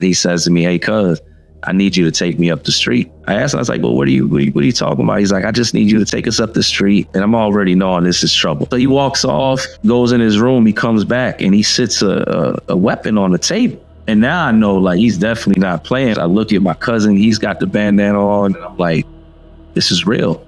He says to me, "Hey, cuz, I need you to take me up the street." I asked him, I was like, "Well, what are you talking about?" He's like, "I just need you to take us up the street." And I'm already knowing this is trouble. So he walks off, goes in his room, he comes back, and he sits a weapon on the table. And now I know, like, he's definitely not playing. I look at my cousin, he's got the bandana on, and I'm like, this is real.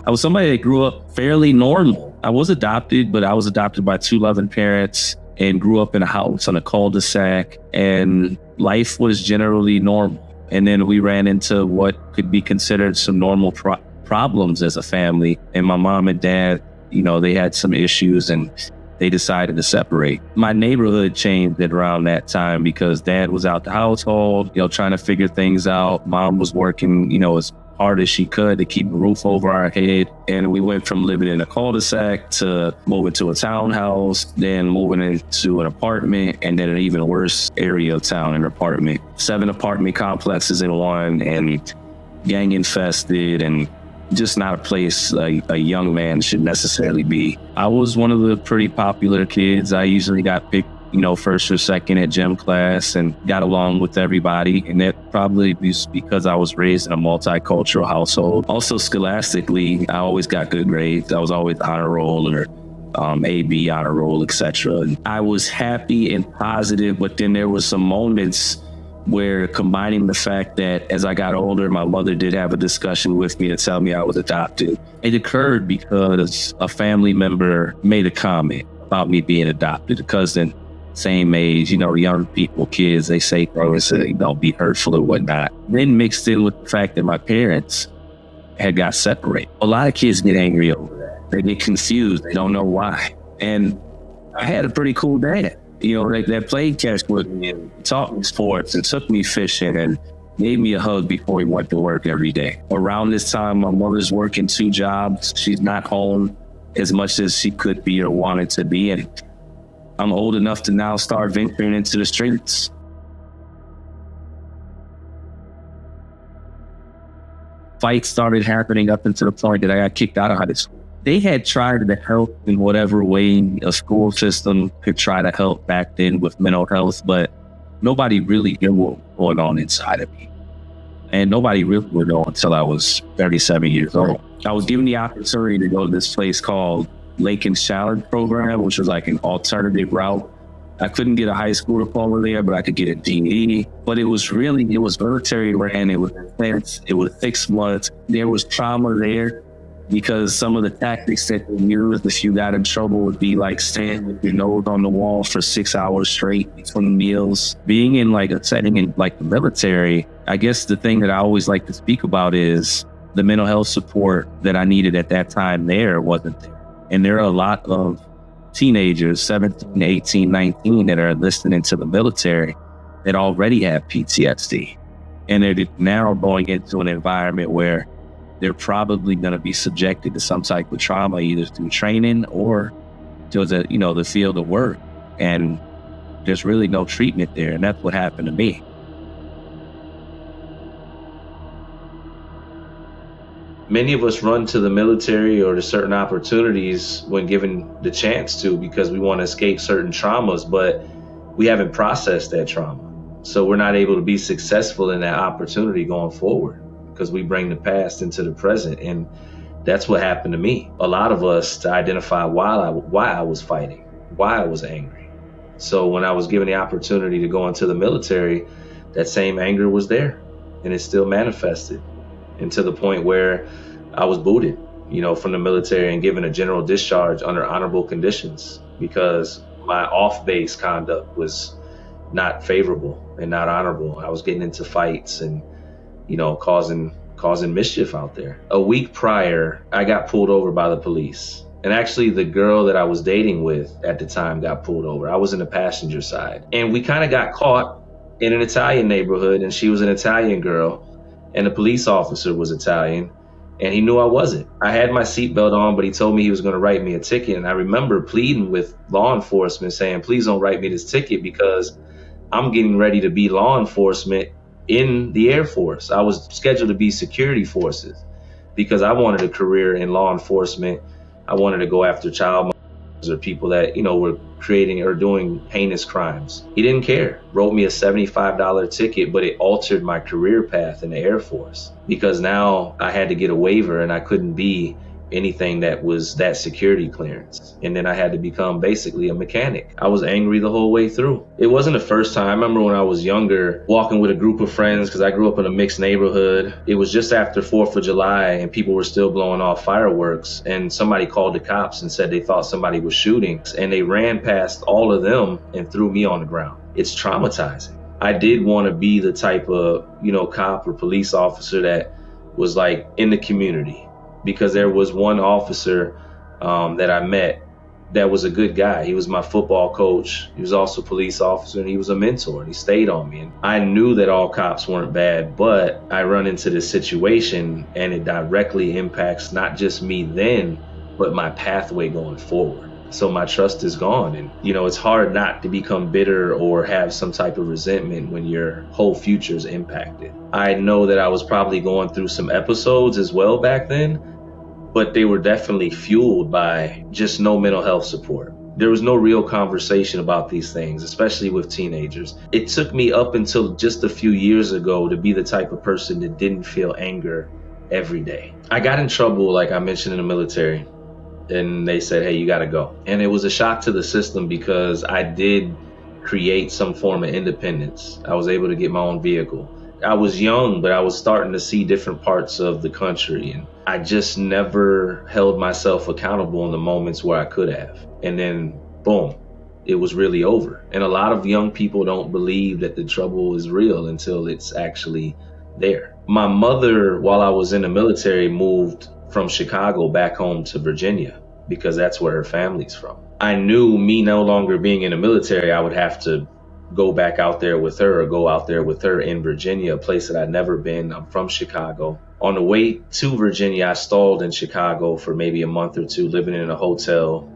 I was somebody that grew up fairly normal. I was adopted, but I was adopted by two loving parents and grew up in a house on a cul-de-sac, and life was generally normal. And then we ran into what could be considered some normal problems as a family. And my mom and dad, they had some issues and they decided to separate. My neighborhood changed at around that time because dad was out the household, trying to figure things out. Mom was working, as hard as she could to keep a roof over our head. And we went from living in a cul-de-sac to moving to a townhouse, then moving into an apartment, and then an even worse area of town, an apartment. 7 apartment complexes in one, and gang infested, and just not a place a young man should necessarily be. I was one of the pretty popular kids. I usually got picked first or second at gym class and got along with everybody. And that probably was because I was raised in a multicultural household. Also, scholastically, I always got good grades. I was always honor roll or AB honor roll, etc. I was happy and positive, but then there was some moments where, combining the fact that as I got older, my mother did have a discussion with me to tell me I was adopted. It occurred because a family member made a comment about me being adopted. A cousin, same age, young people, kids, they say things, don't be hurtful or whatnot. Then mixed in with the fact that my parents had got separated. A lot of kids get angry over that. They get confused. They don't know why. And I had a pretty cool dad, that played catch with me and taught me sports and took me fishing and gave me a hug before he went to work every day. Around this time, my mother's working 2 jobs. She's not home as much as she could be or wanted to be. And I'm old enough to now start venturing into the streets. Fights started happening up until the point that I got kicked out of high school. They had tried to help in whatever way a school system could try to help back then with mental health, but nobody really knew what was going on inside of me. And nobody really would know until I was 37 years old. I was given the opportunity to go to this place called Lincoln's Challenge Program, which was like an alternative route. I couldn't get a high school diploma there, but I could get a GED. But it was military ran. It was intense. It was 6 months. There was trauma there because some of the tactics that they used if you got in trouble would be like standing with your nose on the wall for 6 hours straight between meals. Being in like a setting in like the military, I guess the thing that I always like to speak about is the mental health support that I needed at that time there wasn't there. And there are a lot of teenagers, 17, 18, 19, that are enlisted into the military that already have PTSD. And they're now going into an environment where they're probably going to be subjected to some type of trauma, either through training or to the field of work. And there's really no treatment there. And that's what happened to me. Many of us run to the military or to certain opportunities when given the chance to because we want to escape certain traumas, but we haven't processed that trauma. So we're not able to be successful in that opportunity going forward because we bring the past into the present. And that's what happened to me. A lot of us to identify why I was fighting, why I was angry. So when I was given the opportunity to go into the military, that same anger was there and it still manifested. And to the point where I was booted, from the military and given a general discharge under honorable conditions because my off-base conduct was not favorable and not honorable. I was getting into fights and, causing mischief out there. A week prior, I got pulled over by the police. And actually the girl that I was dating with at the time got pulled over. I was in the passenger side. And we kind of got caught in an Italian neighborhood, and she was an Italian girl. And the police officer was Italian, and he knew I wasn't. I had my seatbelt on, but he told me he was going to write me a ticket. And I remember pleading with law enforcement saying, please don't write me this ticket because I'm getting ready to be law enforcement in the Air Force. I was scheduled to be security forces because I wanted a career in law enforcement. I wanted to go after child or people that, were creating or doing heinous crimes. He didn't care. Wrote me a $75 ticket, but it altered my career path in the Air Force because now I had to get a waiver and I couldn't be anything that was that security clearance. And then I had to become basically a mechanic. I was angry the whole way through. It wasn't the first time. I remember when I was younger, walking with a group of friends because I grew up in a mixed neighborhood. It was just after 4th of July and people were still blowing off fireworks. And somebody called the cops and said they thought somebody was shooting. And they ran past all of them and threw me on the ground. It's traumatizing. I did want to be the type of, cop or police officer that was like in the community. Because there was one officer that I met that was a good guy. He was my football coach. He was also a police officer, and he was a mentor, and he stayed on me. And I knew that all cops weren't bad, but I run into this situation, and it directly impacts not just me then, but my pathway going forward. So my trust is gone. And, it's hard not to become bitter or have some type of resentment when your whole future is impacted. I know that I was probably going through some episodes as well back then, but they were definitely fueled by just no mental health support. There was no real conversation about these things, especially with teenagers. It took me up until just a few years ago to be the type of person that didn't feel anger every day. I got in trouble, like I mentioned, in the military, and they said, hey, you gotta go. And it was a shock to the system because I did create some form of independence. I was able to get my own vehicle. I was young, but I was starting to see different parts of the country, and I just never held myself accountable in the moments where I could have. And then, boom, it was really over. And a lot of young people don't believe that the trouble is real until it's actually there. My mother, while I was in the military, moved from Chicago back home to Virginia because that's where her family's from. I knew me no longer being in the military, I would have to go back out there with her or go out there with her in Virginia, a place that I'd never been. I'm from Chicago. On the way to Virginia, I stalled in Chicago for maybe a month or two, living in a hotel.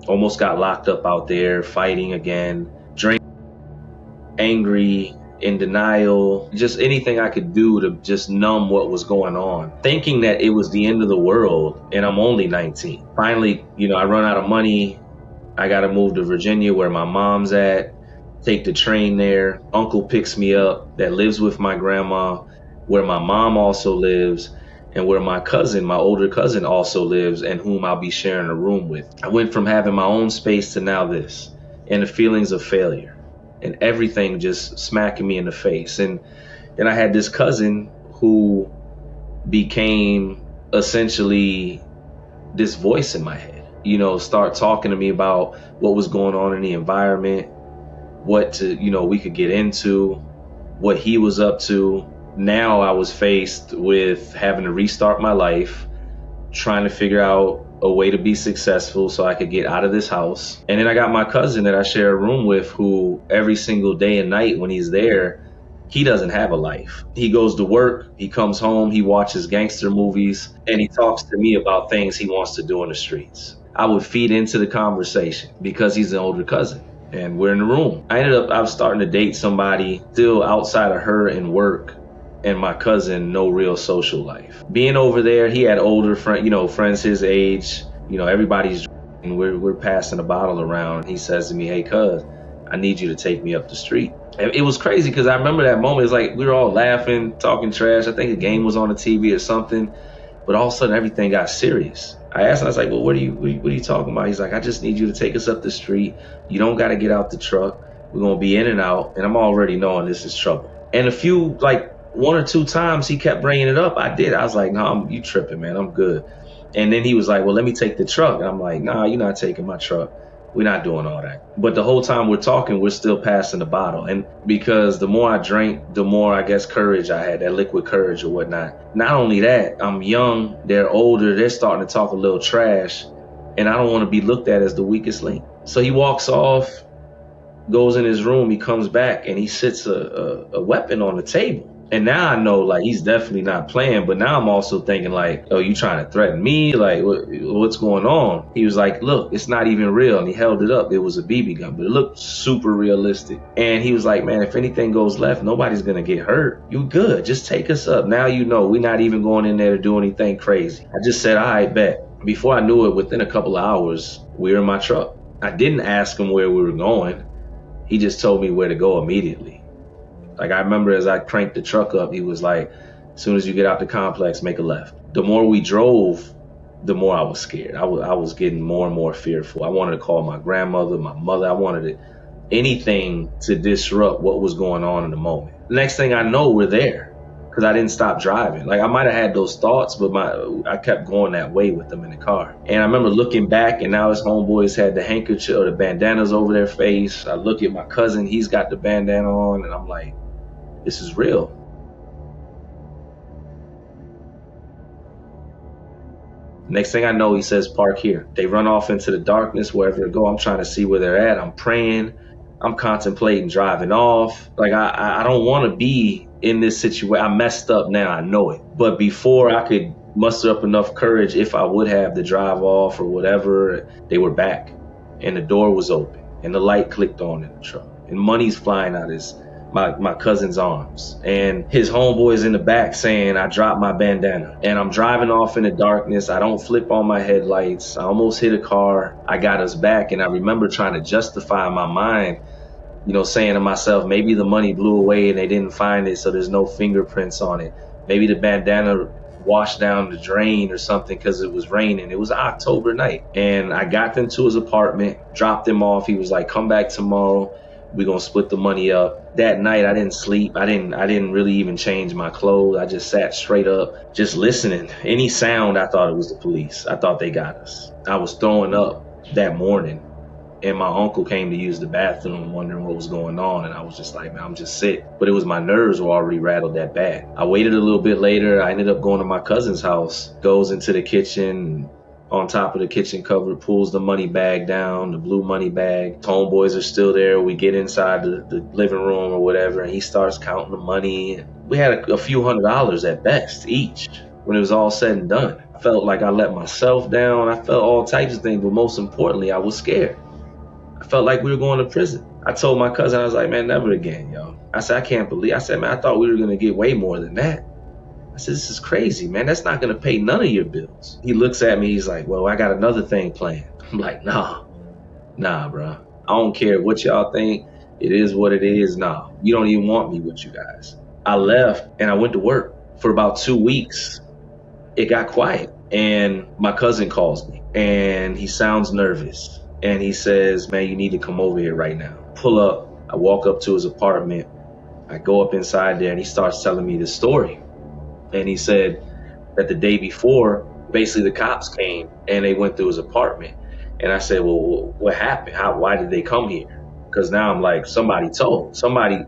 Almost got locked up out there, fighting again, drinking, angry, in denial, just anything I could do to just numb what was going on, thinking that it was the end of the world, and I'm only 19. Finally, I run out of money. I got to move to Virginia where my mom's at. Take the train there. Uncle picks me up that lives with my grandma, where my mom also lives, and where my cousin, my older cousin, also lives, and whom I'll be sharing a room with. I went from having my own space to now this, and the feelings of failure, and everything just smacking me in the face. And then I had this cousin who became essentially this voice in my head, start talking to me about what was going on in the environment, what we could get into, what he was up to. Now I was faced with having to restart my life, trying to figure out a way to be successful so I could get out of this house. And then I got my cousin that I share a room with, who every single day and night when he's there, he doesn't have a life. He goes to work, he comes home, he watches gangster movies, and he talks to me about things he wants to do in the streets. I would feed into the conversation because he's an older cousin. And we're in the room. I was starting to date somebody still outside of her and work, and my cousin, no real social life. Being over there, he had older friends his age. Everybody's drinking. We're passing a bottle around. He says to me, hey, cuz, I need you to take me up the street. And it was crazy because I remember that moment. It's like we were all laughing, talking trash. I think a game was on the TV or something. But all of a sudden, everything got serious. I asked him, I was like, well, what are you talking about? He's like, I just need you to take us up the street. You don't got to get out the truck. We're going to be in and out. And I'm already knowing this is trouble. And a few, one or two times he kept bringing it up. I did. I was like, no, you tripping, man. I'm good. And then he was like, well, let me take the truck. And I'm like, nah, you're not taking my truck. We're not doing all that. But the whole time we're talking, we're still passing the bottle. And because the more I drank, the more, I guess, courage I had, that liquid courage or whatnot. Not only that, I'm young, they're older, they're starting to talk a little trash, and I don't want to be looked at as the weakest link. So he walks off, goes in his room, he comes back, and he sits a weapon on the table. And now I know, he's definitely not playing, but now I'm also thinking, oh, you trying to threaten me? What's going on? He was like, look, it's not even real. And he held it up. It was a BB gun, but it looked super realistic. And he was like, man, if anything goes left, nobody's going to get hurt. You good. Just take us up. Now we're not even going in there to do anything crazy. I just said, all right, bet. Before I knew it, within a couple of hours, we were in my truck. I didn't ask him where we were going. He just told me where to go immediately. Like, I remember as I cranked the truck up, he was like, as soon as you get out the complex, make a left. The more we drove, the more I was scared. I was getting more and more fearful. I wanted to call my grandmother, my mother. I wanted anything to disrupt what was going on in the moment. The next thing I know, we're there because I didn't stop driving. Like, I might have had those thoughts, but I kept going that way with them in the car. And I remember looking back, and now his homeboys had the handkerchief or the bandanas over their face. I look at my cousin, he's got the bandana on, and I'm like, this is real. Next thing I know, he says, park here. They run off into the darkness, wherever they go. I'm trying to see where they're at. I'm praying. I'm contemplating driving off. Like, I don't want to be in this situation. I messed up now. I know it. But before I could muster up enough courage, if I would have to drive off or whatever, they were back. And the door was open. And the light clicked on in the truck. And money's flying out his my cousin's arms, and his homeboys in the back saying I dropped my bandana. And I'm driving off in the darkness. I don't flip on my headlights. I almost hit a car. I got us back, and I remember trying to justify in my mind, saying to myself, maybe the money blew away and they didn't find it, so there's no fingerprints on it. Maybe the bandana washed down the drain or something because it was raining. It was an October night. And I got them to his apartment, dropped him off. He was like, come back tomorrow. We're going to split the money up. That night, I didn't sleep. I didn't really even change my clothes. I just sat straight up, just listening. Any sound, I thought it was the police. I thought they got us. I was throwing up that morning, and my uncle came to use the bathroom wondering what was going on. And I was just like, man, I'm just sick. But it was my nerves were already rattled that bad. I waited a little bit later. I ended up going to my cousin's house, goes into the kitchen, on top of the kitchen cupboard, pulls the money bag down, the blue money bag. Homeboys are still there. We get inside the living room or whatever, and he starts counting the money. We had a few $100s at best each when it was all said and done. I felt like I let myself down. I felt all types of things, but most importantly, I was scared. I felt like we were going to prison. I told my cousin, I was like, man, never again, yo. I said, I can't believe. I said, man, I thought we were going to get way more than that. I said, this is crazy, man. That's not going to pay none of your bills. He looks at me. He's like, well, I got another thing planned. I'm like, nah, bro. I don't care what y'all think. It is what it is. Nah, you don't even want me with you guys. I left and I went to work for about 2 weeks. It got quiet, and my cousin calls me, and he sounds nervous. And he says, man, you need to come over here right now. Pull up. I walk up to his apartment. I go up inside there, and he starts telling me the story. And he said that the day before, basically the cops came and they went through his apartment. And I said, well, what happened? Why did they come here? Because now I'm like, somebody told. Somebody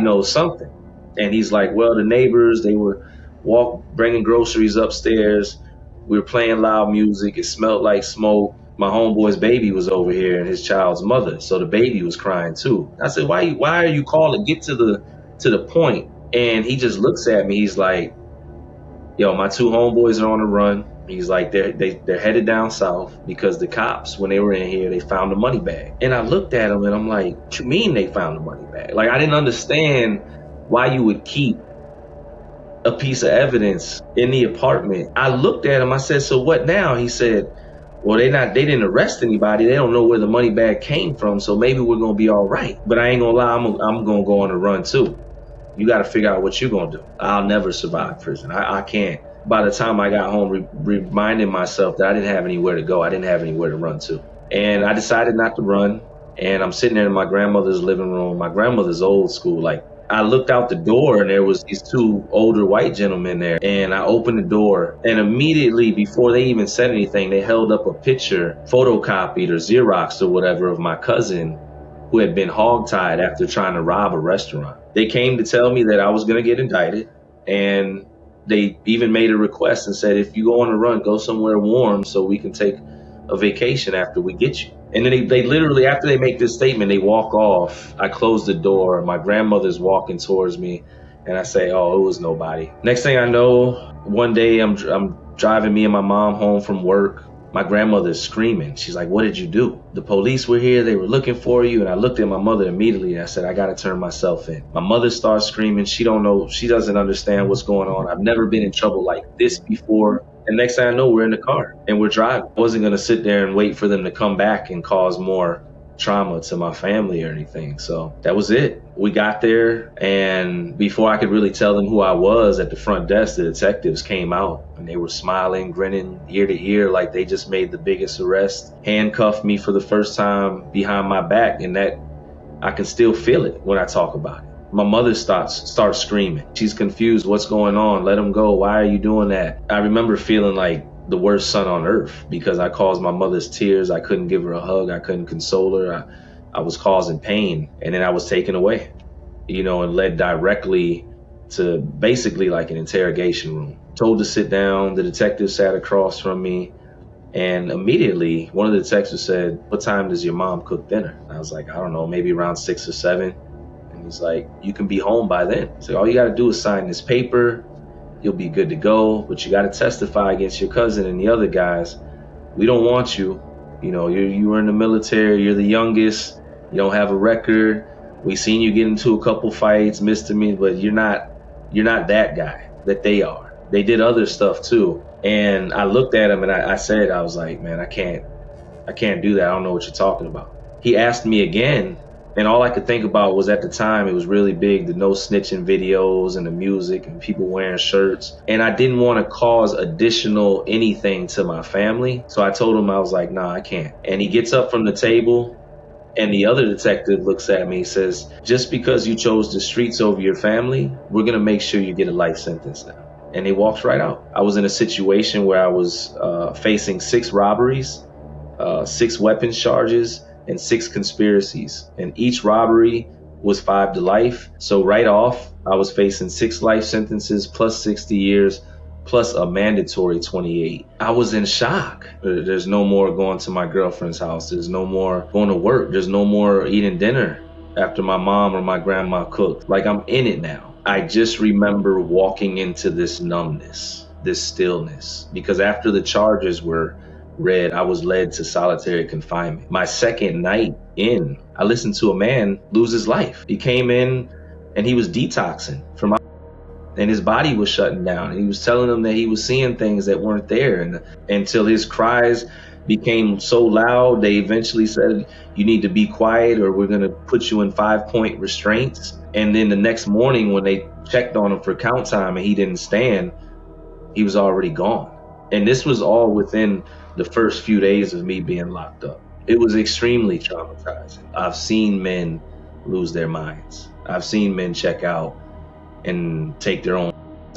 knows something. And he's like, well, the neighbors, they were bringing groceries upstairs. We were playing loud music. It smelled like smoke. My homeboy's baby was over here and his child's mother. So the baby was crying too. I said, why are you calling? Get to the point. And he just looks at me. He's like, yo, my 2 homeboys are on the run. He's like, they're headed down south because the cops, when they were in here, they found the money bag. And I looked at him and I'm like, what you mean they found the money bag? Like, I didn't understand why you would keep a piece of evidence in the apartment. I looked at him. I said, so what now? He said, well, they didn't arrest anybody. They don't know where the money bag came from. So maybe we're going to be all right. But I ain't going to lie. I'm going to go on a run too. You got to figure out what you're going to do. I'll never survive prison. I can't. By the time I got home, reminding myself that I didn't have anywhere to go. I didn't have anywhere to run to. And I decided not to run. And I'm sitting there in my grandmother's living room. My grandmother's old school. Like, I looked out the door and there was these 2 older white gentlemen there. And I opened the door, and immediately before they even said anything, they held up a picture, photocopied or Xeroxed or whatever, of my cousin who had been hogtied after trying to rob a restaurant. They came to tell me that I was going to get indicted, and they even made a request and said, if you go on a run, go somewhere warm so we can take a vacation after we get you. And then they literally, after they make this statement, they walk off. I close the door. My grandmother's walking towards me, and I say, oh, it was nobody. Next thing I know, one day I'm driving me and my mom home from work. My grandmother's screaming. She's like, what did you do? The police were here. They were looking for you. And I looked at my mother immediately and I said, I got to turn myself in. My mother starts screaming. She don't know. She doesn't understand what's going on. I've never been in trouble like this before. And next thing I know, we're in the car and we're driving. I wasn't going to sit there and wait for them to come back and cause more trauma to my family or anything. So that was it. We got there, and before I could really tell them who I was at the front desk, the detectives came out and they were smiling, grinning ear to ear like they just made the biggest arrest, handcuffed me for the first time behind my back, and that I can still feel it when I talk about it. My mother starts screaming. She's confused. What's going on? Let him go. Why are you doing that? I remember feeling like the worst son on earth because I caused my mother's tears. I couldn't give her a hug. I couldn't console her. I was causing pain. And then I was taken away, and led directly to basically like an interrogation room. Told to sit down. The detective sat across from me. And immediately, one of the detectives said, "What time does your mom cook dinner?" And I was like, "I don't know, maybe around 6 or 7. And he's like, "You can be home by then." So all you got to do is sign this paper. You'll be good to go. But you got to testify against your cousin and the other guys. We don't want you. You were in the military. You're the youngest. You don't have a record. We seen you get into a couple fights, misdemeanors, but you're not that guy that they are. They did other stuff too." And I looked at him and I said, I was like, "Man, I can't do that. I don't know what you're talking about." He asked me again, and all I could think about was at the time it was really big, the no snitching videos and the music and people wearing shirts. And I didn't want to cause additional anything to my family. So I told him, I was like, "Nah, I can't." And he gets up from the table, and the other detective looks at me and says, "Just because you chose the streets over your family, we're going to make sure you get a life sentence now." And he walks right out. I was in a situation where I was facing 6 robberies, 6 weapons charges, and 6 conspiracies. And each robbery was 5 to life. So right off, I was facing 6 life sentences plus 60 years plus a mandatory 28. I was in shock. There's no more going to my girlfriend's house. There's no more going to work. There's no more eating dinner after my mom or my grandma cooked. Like, I'm in it now. I just remember walking into this numbness, this stillness, because after the charges were read, I was led to solitary confinement. My second night in, I listened to a man lose his life. He came in and he was detoxing from, and his body was shutting down. And he was telling them that he was seeing things that weren't there, and until his cries became so loud, they eventually said, "You need to be quiet or we're going to put you in 5-point restraints." And then the next morning when they checked on him for count time and he didn't stand, he was already gone. And this was all within the first few days of me being locked up. It was extremely traumatizing. I've seen men lose their minds. I've seen men check out and take their own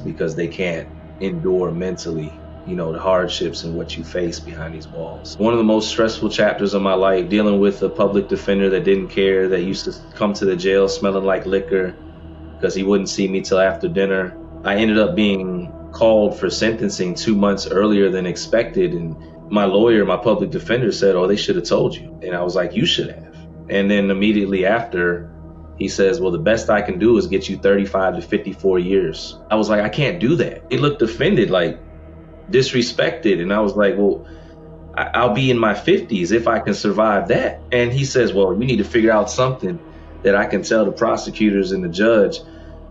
because they can't endure mentally the hardships and what you face behind these walls. One of the most stressful chapters of my life, dealing with a public defender that didn't care, that used to come to the jail smelling like liquor because he wouldn't see me till after dinner. I ended up being called for sentencing 2 months earlier than expected, and my lawyer, my public defender, said, "Oh, they should have told you." And I was like, "You should have." And then immediately after, he says, "Well, the best I can do is get you 35 to 54 years. I was like, "I can't do that." He looked offended, like disrespected. And I was like, "Well, I'll be in my 50s if I can survive that." And he says, "Well, you need to figure out something that I can tell the prosecutors and the judge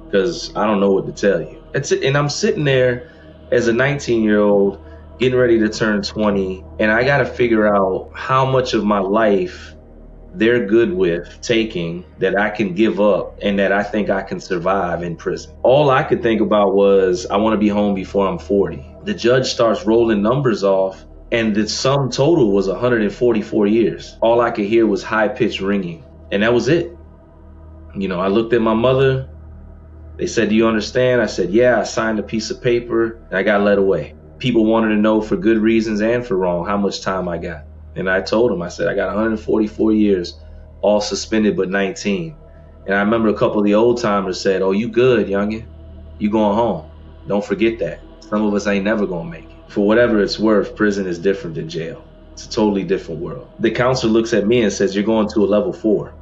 because I don't know what to tell you." That's it. And I'm sitting there as a 19-year-old getting ready to turn 20, and I got to figure out how much of my life they're good with taking that I can give up and that I think I can survive in prison. All I could think about was, I want to be home before I'm 40. The judge starts rolling numbers off, and the sum total was 144 years. All I could hear was high-pitched ringing, and that was it. I looked at my mother. They said, "Do you understand?" I said, "Yeah." I signed a piece of paper, and I got led away. People wanted to know, for good reasons and for wrong, how much time I got. And I told them, I said, "I got 144 years, all suspended but 19. And I remember a couple of the old timers said, "Oh, you good, youngin'. You going home. Don't forget that. Some of us ain't never gonna make it." For whatever it's worth, prison is different than jail. It's a totally different world. The counselor looks at me and says, "You're going to a level 4.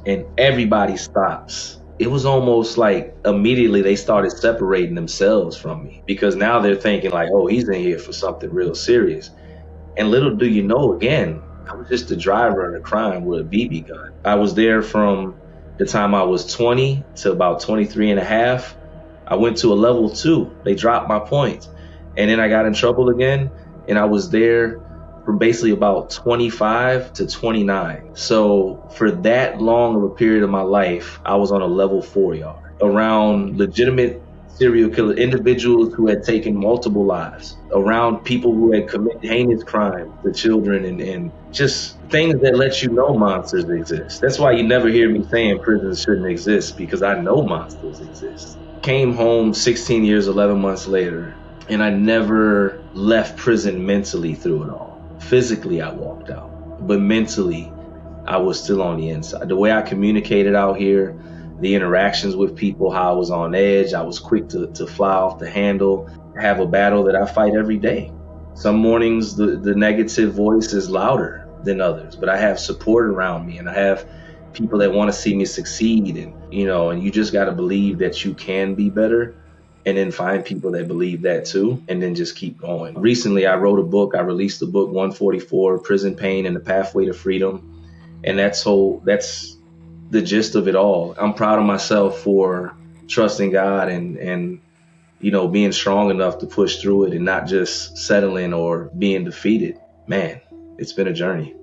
And everybody stops. It was almost like immediately they started separating themselves from me, because now they're thinking like, "Oh, he's in here for something real serious." And little do you know, again, I was just the driver in a crime with a BB gun. I was there from the time I was 20 to about 23 and a half. I went to a level 2. They dropped my points. And then I got in trouble again, and I was there from basically about 25 to 29. So for that long of a period of my life, I was on a level 4 yard around legitimate serial killer individuals who had taken multiple lives, around people who had committed heinous crimes to children, and just things that let you know monsters exist. That's why you never hear me saying prisons shouldn't exist, because I know monsters exist. Came home 16 years, 11 months later, and I never left prison mentally through it all. Physically, I walked out, but mentally, I was still on the inside. The way I communicated out here, the interactions with people, how I was on edge, I was quick to fly off the handle. I have a battle that I fight every day. Some mornings, the negative voice is louder than others, but I have support around me, and I have people that want to see me succeed. And, and you just got to believe that you can be better, and then find people that believe that too, and then just keep going. Recently, I wrote a book. I released the book 144, Prison Pain and the Pathway to Freedom. And that's the gist of it all. I'm proud of myself for trusting God and being strong enough to push through it and not just settling or being defeated. Man, it's been a journey.